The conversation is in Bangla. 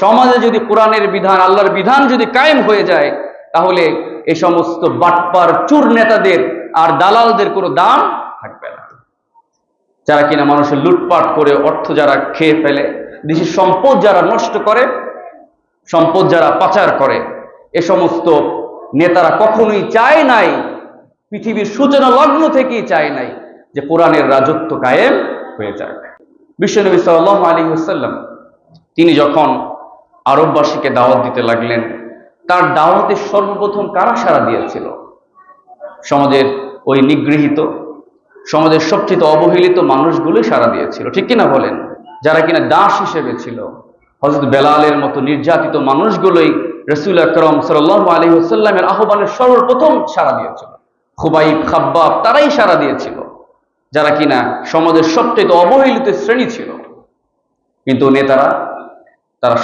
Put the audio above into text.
সমাজে যদি কোরআনের বিধান, আল্লাহর বিধান যদি কায়েম হয়ে যায়, তাহলে এই সমস্ত বাটপার চুর নেতাদের আর দালালদের কোনো দাম থাকবে না। যারা কিনা মানুষের লুটপাট করে অর্থ যারা খেয়ে ফেলে, দেশের সম্পদ যারা নষ্ট করে, সম্পদ যারা পাচার করে, এ সমস্ত নেতারা কখনোই চায় নাই, পৃথিবীর সূচনা লগ্ন থেকেই চায় নাই যে কোরআনের রাজত্ব কায়েম হয়ে যাক। বিশ্বনবী সাল্লাল্লাহু আলাইহি ওয়াসাল্লাম তিনি যখন আরববাসীকে দাওয়াত দিতে লাগলেন, তার দাওয়াতে সর্বপ্রথম কারা সাড়া দিয়েছিল? সমাজের ওই নিগৃহীত, সমাজের সবচেয়ে অবহেলিত মানুষগুলোই সাড়া দিয়েছিল, ঠিক কিনা বলেন? যারা কিনা দাস হিসেবে ছিল, হযরত বেলালের মতো নির্যাতিত মানুষগুলোই রাসূল আকরাম সাল্লাল্লাহু আলাইহি ওয়াসাল্লামের আহ্বানের সর্বপ্রথম সাড়া দিয়েছিল। খুবাইব, খাব্বাব তারাই সাড়া দিয়েছিল, যারা কিনা সমাজের সবচেয়ে অবহেলিত শ্রেণী ছিল। কিন্তু নেতারা, তারা